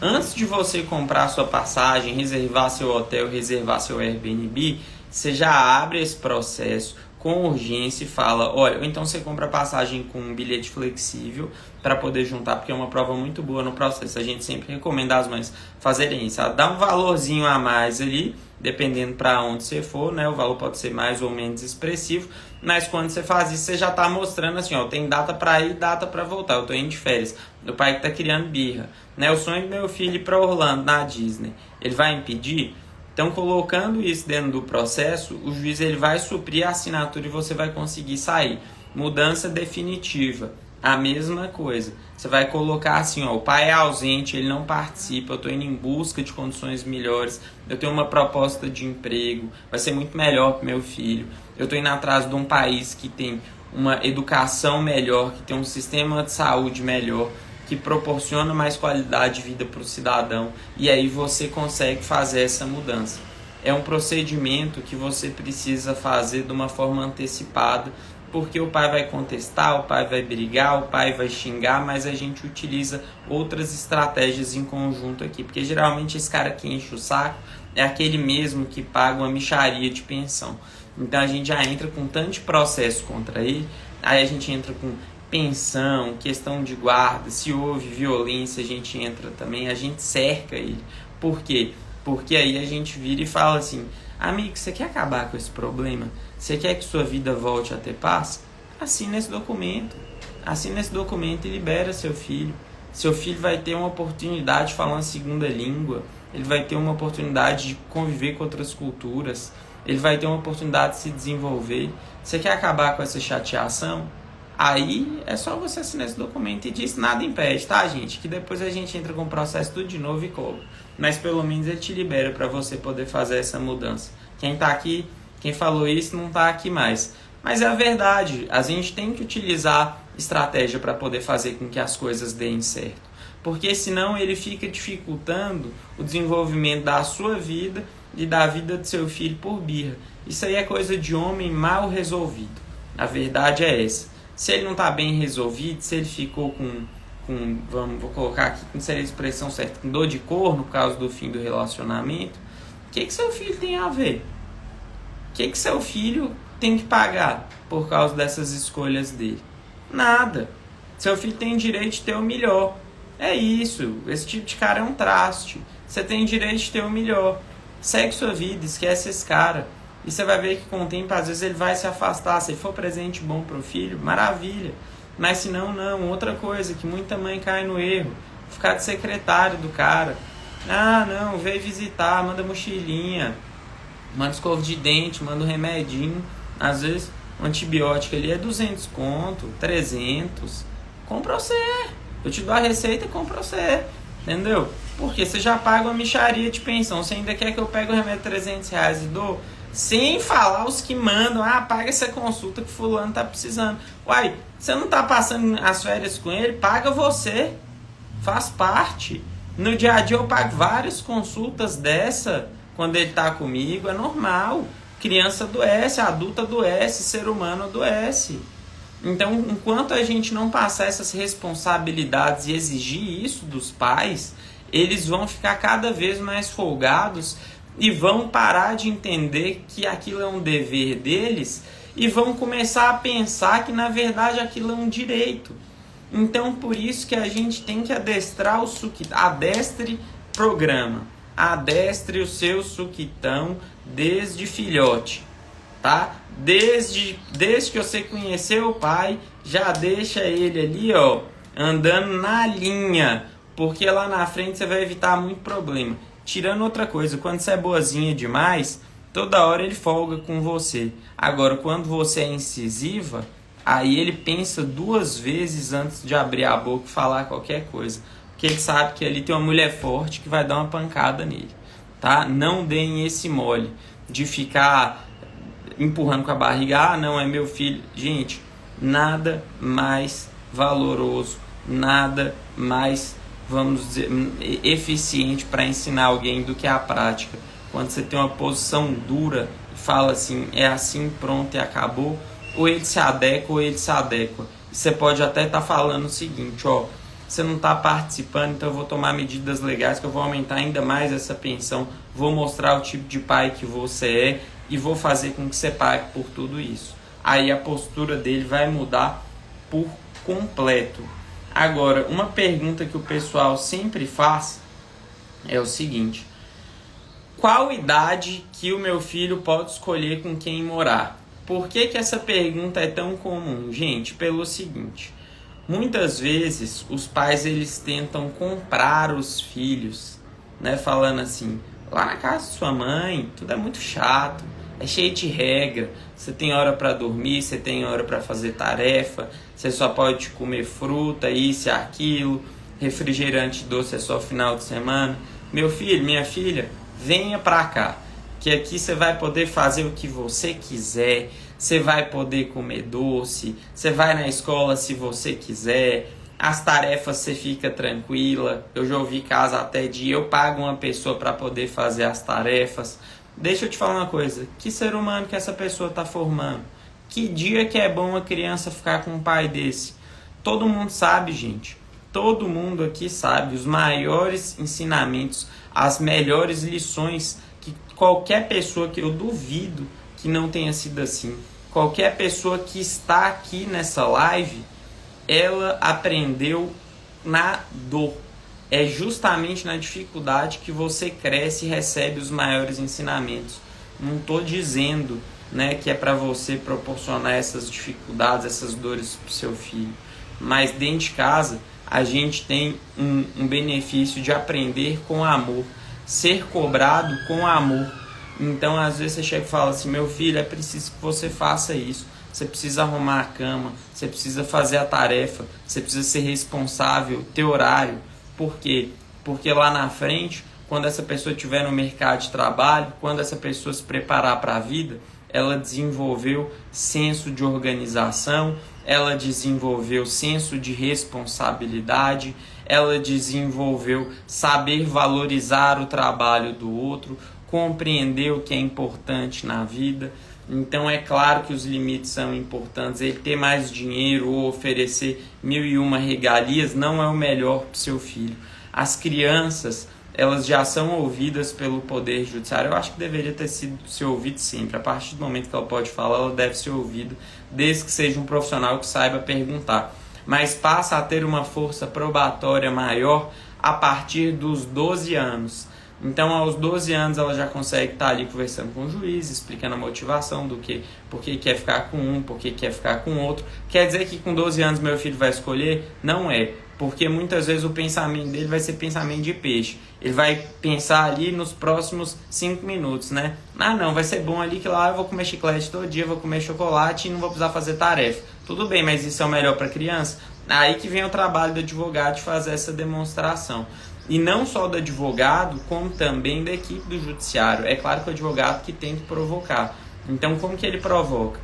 Antes de você comprar sua passagem, reservar seu hotel, reservar seu Airbnb, você já abre esse processo com urgência e fala, olha, ou então você compra a passagem com um bilhete flexível para poder juntar, porque é uma prova muito boa no processo. A gente sempre recomenda às mães fazerem isso. Dá um valorzinho a mais ali, dependendo para onde você for, né? O valor pode ser mais ou menos expressivo, mas quando você faz isso, você já está mostrando assim, ó, tem data para ir, data para voltar, eu estou indo de férias. Meu pai que está criando birra, né? O sonho do meu filho ir para Orlando, na Disney, ele vai impedir? Então, colocando isso dentro do processo, o juiz ele vai suprir a assinatura e você vai conseguir sair. Mudança definitiva, a mesma coisa. Você vai colocar assim, ó, o pai é ausente, ele não participa, eu estou indo em busca de condições melhores, eu tenho uma proposta de emprego, vai ser muito melhor para meu filho. Eu estou indo atrás de um país que tem uma educação melhor, que tem um sistema de saúde melhor, que proporciona mais qualidade de vida para o cidadão, e aí você consegue fazer essa mudança. É um procedimento que você precisa fazer de uma forma antecipada, porque o pai vai contestar, o pai vai brigar, o pai vai xingar, mas a gente utiliza outras estratégias em conjunto aqui, porque geralmente esse cara que enche o saco é aquele mesmo que paga uma mixaria de pensão. Então a gente já entra com tanto de processo contra ele, aí a gente entra com pensão, questão de guarda, se houve violência a gente entra também, a gente cerca ele. Por quê? Porque aí a gente vira e fala assim, amigo, você quer acabar com esse problema? Você quer que sua vida volte a ter paz? Assina esse documento. Assina esse documento e libera seu filho. Seu filho vai ter uma oportunidade de falar uma segunda língua, ele vai ter uma oportunidade de conviver com outras culturas, ele vai ter uma oportunidade de se desenvolver. Você quer acabar com essa chateação? Aí é só você assinar esse documento e diz nada impede, tá, gente? Que depois a gente entra com o processo tudo de novo e cobra. Mas pelo menos ele te libera para você poder fazer essa mudança. Quem tá aqui, quem falou isso não tá aqui mais. Mas é a verdade, a gente tem que utilizar estratégia para poder fazer com que as coisas deem certo. porque senão ele fica dificultando o desenvolvimento da sua vida e da vida do seu filho por birra. Isso aí é coisa de homem mal resolvido. A verdade é essa. Se ele não está bem resolvido, se ele ficou vou colocar aqui, não seria a expressão certa, com dor de corno por causa do fim do relacionamento, o que seu filho tem a ver? O que seu filho tem que pagar por causa dessas escolhas dele? Nada. Seu filho tem direito de ter o melhor. É isso. Esse tipo de cara é um traste. Você tem direito de ter o melhor. Segue sua vida, esquece esse cara. E você vai ver que com o tempo, às vezes, ele vai se afastar. Se ele for presente bom pro filho, maravilha. Mas se não, não. Outra coisa que muita mãe cai no erro. Ficar de secretário do cara. Ah, não, veio visitar, manda mochilinha. Manda escova de dente, manda um remedinho. Às vezes, um antibiótico ali é 200 conto, 300. Compra você. Eu te dou a receita e compra você. Entendeu? Porque você já paga uma mixaria de pensão. Você ainda quer que eu pegue o remédio de 300 reais e dou? Sem falar os que mandam. Ah, paga essa consulta que fulano tá precisando. Uai, você não tá passando as férias com ele? Paga você. Faz parte. No dia a dia eu pago várias consultas dessa quando ele tá comigo. É normal. Criança adoece, adulto adoece, ser humano adoece. Então, enquanto a gente não passar essas responsabilidades e exigir isso dos pais, eles vão ficar cada vez mais folgados e vão parar de entender que aquilo é um dever deles e vão começar a pensar que, na verdade, aquilo é um direito. Então, por isso que a gente tem que adestrar o suquitão. Adestre programa. Adestre o seu suquitão desde filhote, tá? Desde que você conheceu o pai, já deixa ele ali, ó, andando na linha, porque lá na frente você vai evitar muito problema. Tirando outra coisa, quando você é boazinha demais, toda hora ele folga com você. Agora, quando você é incisiva, aí ele pensa 2 vezes antes de abrir a boca e falar qualquer coisa. Porque ele sabe que ali tem uma mulher forte que vai dar uma pancada nele, tá? Não deem esse mole de ficar empurrando com a barriga. Ah, não, é meu filho. Gente, nada mais valoroso, nada mais, vamos dizer, eficiente para ensinar alguém do que a prática. Quando você tem uma posição dura e fala assim, é assim, pronto e acabou, ou ele se adequa ou ele se adequa. E você pode até estar falando o seguinte, ó, você não está participando, então eu vou tomar medidas legais que eu vou aumentar ainda mais essa pensão, vou mostrar o tipo de pai que você é e vou fazer com que você pague por tudo isso. Aí a postura dele vai mudar por completo. Agora, uma pergunta que o pessoal sempre faz é o seguinte: qual idade que o meu filho pode escolher com quem morar? Por que essa pergunta é tão comum? Gente, pelo seguinte: muitas vezes os pais eles tentam comprar os filhos, né, falando assim, lá na casa de sua mãe tudo é muito chato, é cheio de regra, você tem hora para dormir, você tem hora para fazer tarefa, você só pode comer fruta, isso e aquilo, refrigerante doce é só final de semana. Meu filho, minha filha, venha para cá, que aqui você vai poder fazer o que você quiser, você vai poder comer doce, você vai na escola se você quiser, as tarefas você fica tranquila. Eu já ouvi casos até de eu pago uma pessoa para poder fazer as tarefas. Deixa eu te falar uma coisa, que ser humano que essa pessoa está formando? Que dia que é bom uma criança ficar com um pai desse? Todo mundo sabe, gente. Todo mundo aqui sabe os maiores ensinamentos, as melhores lições que qualquer pessoa, que eu duvido que não tenha sido assim, qualquer pessoa que está aqui nessa live, ela aprendeu na dor. É justamente na dificuldade que você cresce e recebe os maiores ensinamentos. Não estou dizendo, né, que é para você proporcionar essas dificuldades, essas dores para o seu filho. Mas dentro de casa, a gente tem um benefício de aprender com amor, ser cobrado com amor. Então, às vezes você chega e fala assim, meu filho, é preciso que você faça isso. Você precisa arrumar a cama, você precisa fazer a tarefa, você precisa ser responsável, ter horário. Por quê? Porque lá na frente, quando essa pessoa estiver no mercado de trabalho, quando essa pessoa se preparar para a vida, ela desenvolveu senso de organização, ela desenvolveu senso de responsabilidade, ela desenvolveu saber valorizar o trabalho do outro, compreender o que é importante na vida. Então é claro que os limites são importantes. Ele ter mais dinheiro ou oferecer 1001 regalias não é o melhor para o seu filho. As crianças, elas já são ouvidas pelo Poder Judiciário. Eu acho que deveria ter sido ser ouvido sempre. A partir do momento que ela pode falar, ela deve ser ouvida, desde que seja um profissional que saiba perguntar. Mas passa a ter uma força probatória maior a partir dos 12 anos. Então, aos 12 anos, ela já consegue estar ali conversando com o juiz, explicando a motivação do que, por que quer ficar com um, por que quer ficar com outro. Quer dizer que com 12 anos meu filho vai escolher? Não é. Porque muitas vezes o pensamento dele vai ser pensamento de peixe. Ele vai pensar ali nos próximos 5 minutos, né? Ah, não, vai ser bom ali que lá eu vou comer chiclete todo dia, vou comer chocolate e não vou precisar fazer tarefa. Tudo bem, mas isso é o melhor para a criança? Aí que vem o trabalho do advogado de fazer essa demonstração. E não só do advogado, como também da equipe do judiciário. É claro que o advogado que tem que provocar. Então, como que ele provoca?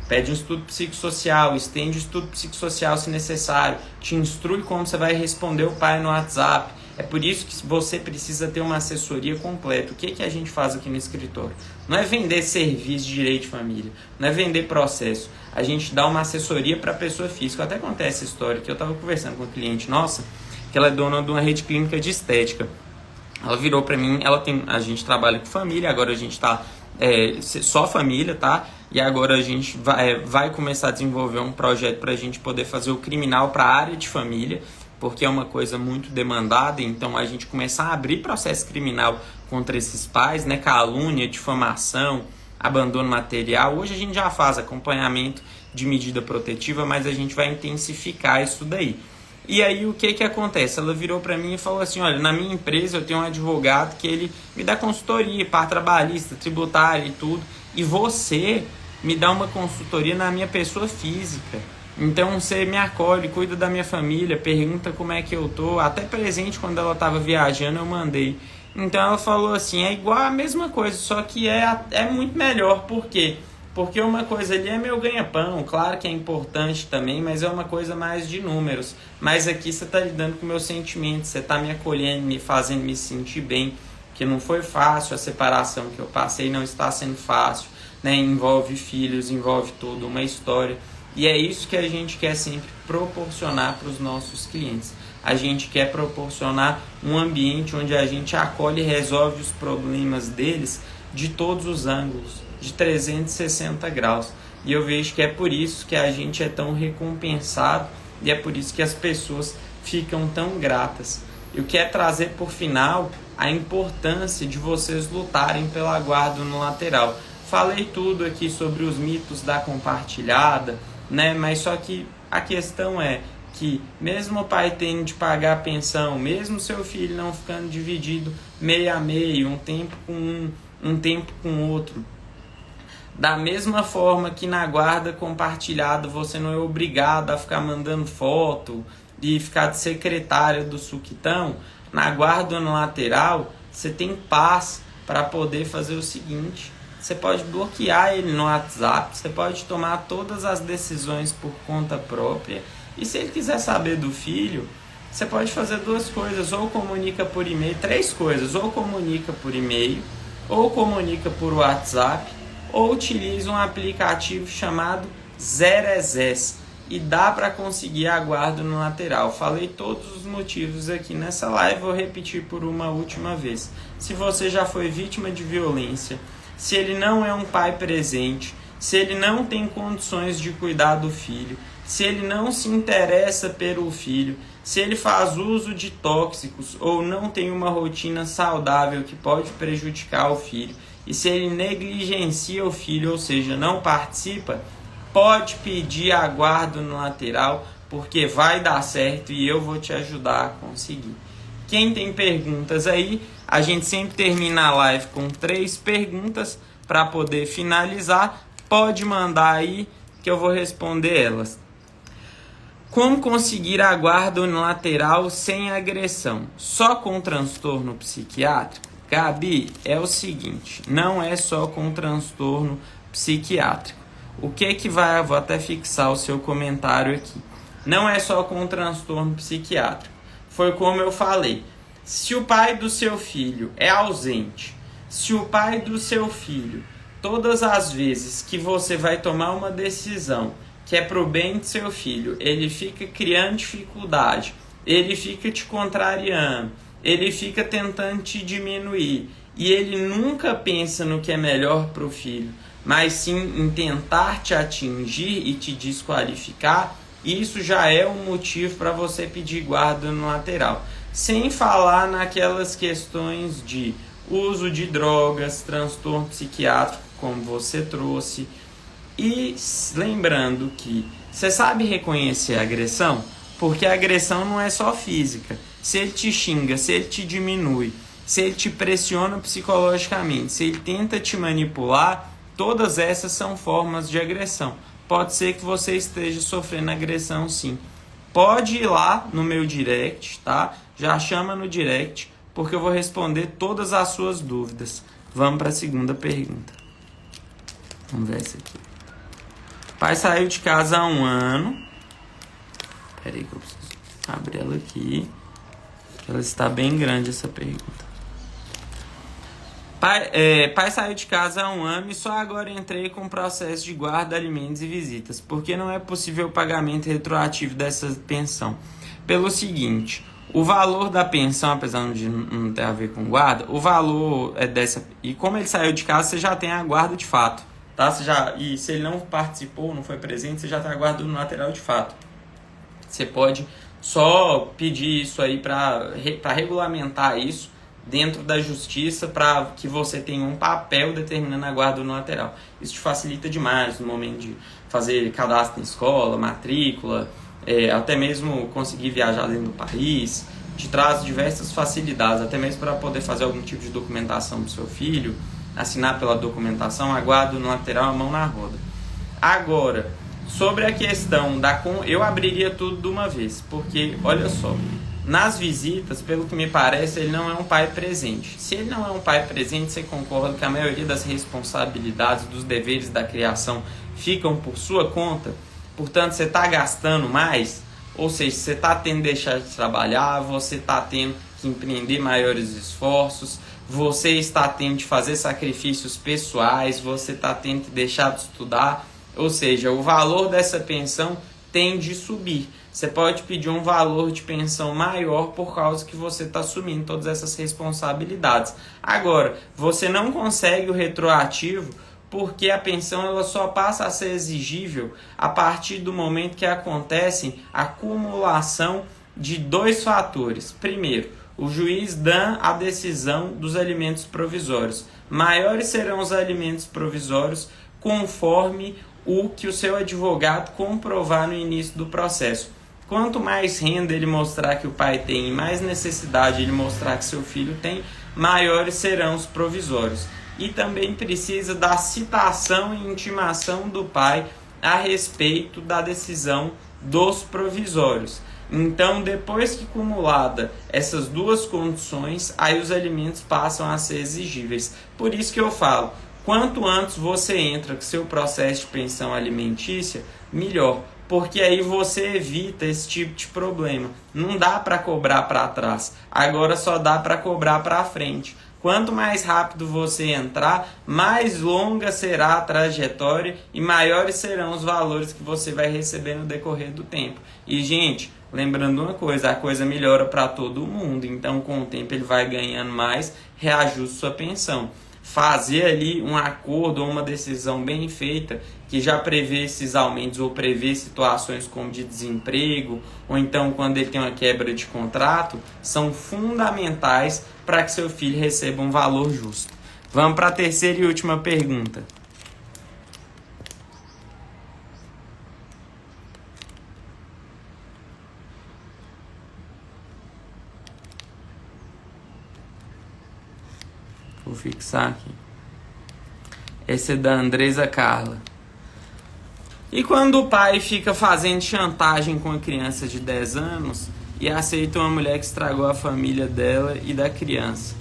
Pede um estudo psicossocial, estende o estudo psicossocial se necessário, te instrui como você vai responder o pai no WhatsApp. É por isso que você precisa ter uma assessoria completa. O que a gente faz aqui no escritório? Não é vender serviço de direito de família, não é vender processo. A gente dá uma assessoria para a pessoa física. Eu até contei essa história que eu estava conversando com uma cliente nossa, que ela é dona de uma rede clínica de estética. Ela virou para mim, a gente trabalha com família, agora a gente está só família, tá? E agora a gente vai começar a desenvolver um projeto para a gente poder fazer o criminal para a área de família, porque é uma coisa muito demandada. Então a gente começar a abrir processo criminal contra esses pais, né? Calúnia, difamação, abandono material. Hoje a gente já faz acompanhamento de medida protetiva, mas a gente vai intensificar isso daí. E aí o que acontece? Ela virou para mim e falou assim, olha, na minha empresa eu tenho um advogado que ele me dá consultoria, par trabalhista, tributária e tudo, e você me dá uma consultoria na minha pessoa física. Então você me acolhe, cuida da minha família, pergunta como é que eu tô, até presente quando ela estava viajando eu mandei. Então ela falou assim, é igual a mesma coisa, só que é muito melhor. Por quê? Porque uma coisa ali é meu ganha-pão, claro que é importante também, mas é uma coisa mais de números. Mas aqui você está lidando com meus sentimentos, você está me acolhendo, me fazendo me sentir bem, que não foi fácil, a separação que eu passei não está sendo fácil, né? Envolve filhos, envolve toda uma história. E é isso que a gente quer sempre proporcionar para os nossos clientes. A gente quer proporcionar um ambiente onde a gente acolhe e resolve os problemas deles de todos os ângulos, de 360 graus. E eu vejo que é por isso que a gente é tão recompensado e é por isso que as pessoas ficam tão gratas. Eu quero trazer por final a importância de vocês lutarem pela guarda no lateral. Falei tudo aqui sobre os mitos da compartilhada, né? Mas só que a questão é que mesmo o pai tendo de pagar a pensão, mesmo seu filho não ficando dividido meio a meio, um tempo com um tempo com outro, da mesma forma que na guarda compartilhada você não é obrigado a ficar mandando foto e ficar de secretária do suquitão, na guarda no lateral você tem paz para poder fazer o seguinte: você pode bloquear ele no WhatsApp, você pode tomar todas as decisões por conta própria, e se ele quiser saber do filho, você pode fazer duas coisas: ou comunica por e-mail, três coisas: ou comunica por e-mail, ou comunica por WhatsApp, ou utiliza um aplicativo chamado Zerezés, e dá para conseguir a guarda no lateral. Falei todos os motivos aqui nessa live, vou repetir por uma última vez. Se você já foi vítima de violência, se ele não é um pai presente, se ele não tem condições de cuidar do filho, se ele não se interessa pelo filho, se ele faz uso de tóxicos ou não tem uma rotina saudável que pode prejudicar o filho, e se ele negligencia o filho, ou seja, não participa, pode pedir a guarda no lateral, porque vai dar certo e eu vou te ajudar a conseguir. Quem tem perguntas aí, a gente sempre termina a live com 3 perguntas para poder finalizar. Pode mandar aí que eu vou responder elas. Como conseguir a guarda unilateral sem agressão? Só com transtorno psiquiátrico? Gabi, é o seguinte, não é só com transtorno psiquiátrico. O que vai... Vou até fixar o seu comentário aqui. Não é só com transtorno psiquiátrico. foi como eu falei. Se o pai do seu filho é ausente, se o pai do seu filho, todas as vezes que você vai tomar uma decisão que é pro bem do seu filho, ele fica criando dificuldade, ele fica te contrariando, ele fica tentando te diminuir, e ele nunca pensa no que é melhor pro filho, mas sim em tentar te atingir e te desqualificar, isso já é um motivo para você pedir guarda no lateral. Sem falar naquelas questões de uso de drogas, transtorno psiquiátrico, como você trouxe. E lembrando que você sabe reconhecer a agressão, porque a agressão não é só física. Se ele te xinga, se ele te diminui, se ele te pressiona psicologicamente, se ele tenta te manipular, todas essas são formas de agressão. Pode ser que você esteja sofrendo agressão, sim. Pode ir lá no meu direct, tá? Já chama no direct, porque eu vou responder todas as suas dúvidas. Vamos para a segunda pergunta. Vamos ver essa aqui. Pai saiu de casa há 1 ano. Espera aí que eu preciso abrir ela aqui. Ela está bem grande, essa pergunta. Pai saiu de casa há 1 ano e só agora entrei com o processo de guarda, alimentos e visitas. Por que não é possível o pagamento retroativo dessa pensão? Pelo seguinte, o valor da pensão, apesar de não ter a ver com guarda, o valor é dessa... E como ele saiu de casa, você já tem a guarda de fato, tá? E se ele não participou, não foi presente, você já tem a guarda no lateral de fato. Você pode só pedir isso aí para regulamentar isso dentro da justiça, para que você tenha um papel determinando a guarda no lateral. Isso te facilita demais no momento de fazer cadastro em escola, matrícula, até mesmo conseguir viajar dentro do país, te traz diversas facilidades, até mesmo para poder fazer algum tipo de documentação do seu filho, assinar pela documentação, aguardo no lateral, a mão na roda. Agora, sobre a questão eu abriria tudo de uma vez, porque, olha só, nas visitas, pelo que me parece, ele não é um pai presente. Se ele não é um pai presente, você concorda que a maioria das responsabilidades, dos deveres da criação ficam por sua conta? Portanto, você está gastando mais, ou seja, você está tendo que deixar de trabalhar, você está tendo que empreender maiores esforços, você está tendo de fazer sacrifícios pessoais, você está tendo que deixar de estudar, ou seja, o valor dessa pensão tende a subir. Você pode pedir um valor de pensão maior por causa que você está assumindo todas essas responsabilidades. Agora, você não consegue o retroativo porque a pensão ela só passa a ser exigível a partir do momento que acontece a acumulação de 2 fatores. Primeiro, o juiz dá a decisão dos alimentos provisórios. Maiores serão os alimentos provisórios conforme o que o seu advogado comprovar no início do processo. Quanto mais renda ele mostrar que o pai tem e mais necessidade ele mostrar que seu filho tem, maiores serão os provisórios. E também precisa da citação e intimação do pai a respeito da decisão dos provisórios. Então, depois que acumulada essas 2 condições, aí os alimentos passam a ser exigíveis. Por isso que eu falo, quanto antes você entra com seu processo de pensão alimentícia, melhor. Porque aí você evita esse tipo de problema. Não dá para cobrar para trás, agora só dá para cobrar para frente. Quanto mais rápido você entrar, mais longa será a trajetória e maiores serão os valores que você vai receber no decorrer do tempo. E, gente, lembrando uma coisa, a coisa melhora para todo mundo. Então, com o tempo, ele vai ganhando mais, reajuste sua pensão. Fazer ali um acordo ou uma decisão bem feita que já prevê esses aumentos ou prevê situações como de desemprego ou então quando ele tem uma quebra de contrato, são fundamentais para que seu filho receba um valor justo. Vamos para a terceira e última pergunta. Vou fixar aqui. Esse é da Andresa Carla. E quando o pai fica fazendo chantagem com a criança de 10 anos e aceita uma mulher que estragou a família dela e da criança?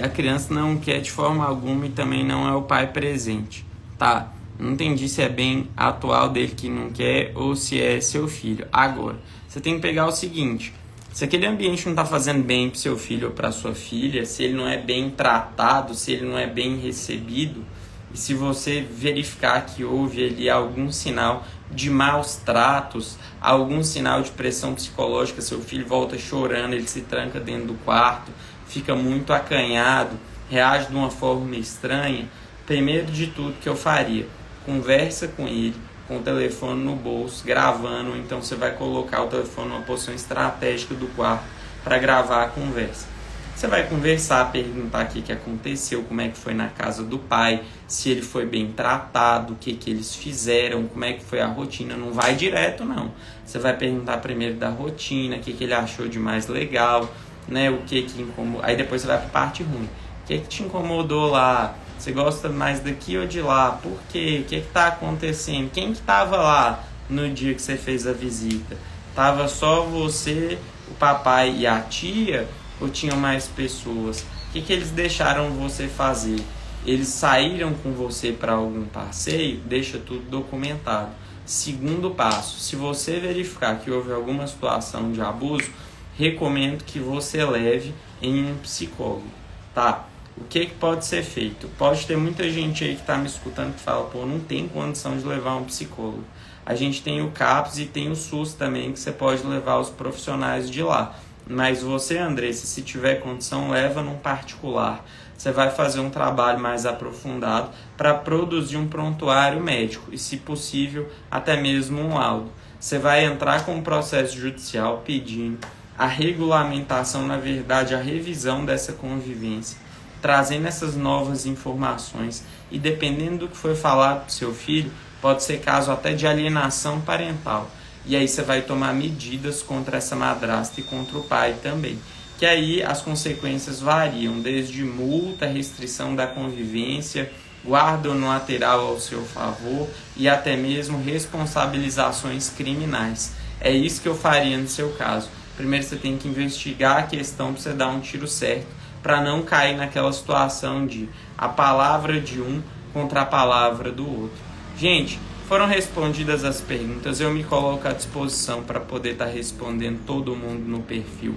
A criança não quer de forma alguma e também não é o pai presente. Tá, não entendi se é bem atual dele que não quer ou se é seu filho. Agora, você tem que pegar o seguinte. Se aquele ambiente não está fazendo bem para seu filho ou para sua filha, se ele não é bem tratado, se ele não é bem recebido, e se você verificar que houve ali algum sinal de maus tratos, algum sinal de pressão psicológica, seu filho volta chorando, ele se tranca dentro do quarto, fica muito acanhado, reage de uma forma estranha, primeiro de tudo que eu faria, conversa com ele, com o telefone no bolso, gravando, então você vai colocar o telefone numa posição estratégica do quarto para gravar a conversa. Você vai conversar, perguntar o que aconteceu, como é que foi na casa do pai, se ele foi bem tratado, o que eles fizeram, como é que foi a rotina. Não vai direto, não. Você vai perguntar primeiro da rotina, o que ele achou de mais legal, né? O que incomodou. Aí depois você vai para a parte ruim. O que te incomodou lá? Você gosta mais daqui ou de lá? Por quê? O que está acontecendo? Quem que estava lá no dia que você fez a visita? Tava só você, o papai e a tia? Ou tinham mais pessoas? O que eles deixaram você fazer? Eles saíram com você para algum passeio? Deixa tudo documentado. Segundo passo, se você verificar que houve alguma situação de abuso, recomendo que você leve em um psicólogo, tá? O que pode ser feito? Pode ter muita gente aí que está me escutando que fala, pô, não tem condição de levar um psicólogo. A gente tem o CAPS e tem o SUS também, que você pode levar os profissionais de lá. Mas você, Andressa, se tiver condição, leva num particular. Você vai fazer um trabalho mais aprofundado para produzir um prontuário médico e, se possível, até mesmo um laudo. Você vai entrar com um processo judicial pedindo a regulamentação, na verdade, a revisão dessa convivência, trazendo essas novas informações e, dependendo do que foi falado para o seu filho, pode ser caso até de alienação parental. E aí você vai tomar medidas contra essa madrasta e contra o pai também. Que aí as consequências variam, desde multa, restrição da convivência, guarda unilateral ao seu favor e até mesmo responsabilizações criminais. É isso que eu faria no seu caso. Primeiro você tem que investigar a questão para você dar um tiro certo, para não cair naquela situação de a palavra de um contra a palavra do outro. Gente, foram respondidas as perguntas, eu me coloco à disposição para poder estar respondendo todo mundo no perfil.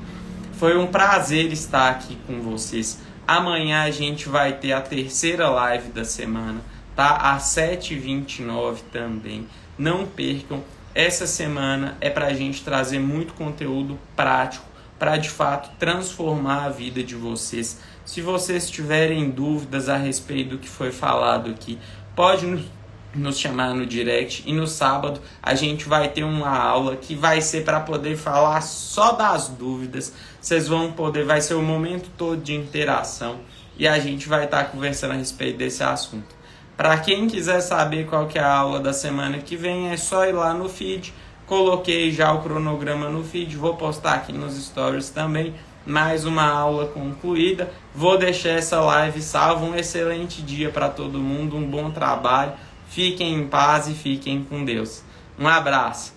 Foi um prazer estar aqui com vocês. Amanhã a gente vai ter a terceira live da semana, tá? Às 7h29 também. Não percam. Essa semana é para a gente trazer muito conteúdo prático para de fato transformar a vida de vocês. Se vocês tiverem dúvidas a respeito do que foi falado aqui, pode nos chamar no direct, e no sábado a gente vai ter uma aula que vai ser para poder falar só das dúvidas. Vocês vão poder, vai ser o momento todo de interação e a gente vai estar conversando a respeito desse assunto. Para quem quiser saber qual que é a aula da semana que vem, é só ir lá no feed. Coloquei já o cronograma no feed, vou postar aqui nos stories também. Mais uma aula concluída. Vou deixar essa live salva. Um excelente dia para todo mundo, um bom trabalho. Fiquem em paz e fiquem com Deus. Um abraço.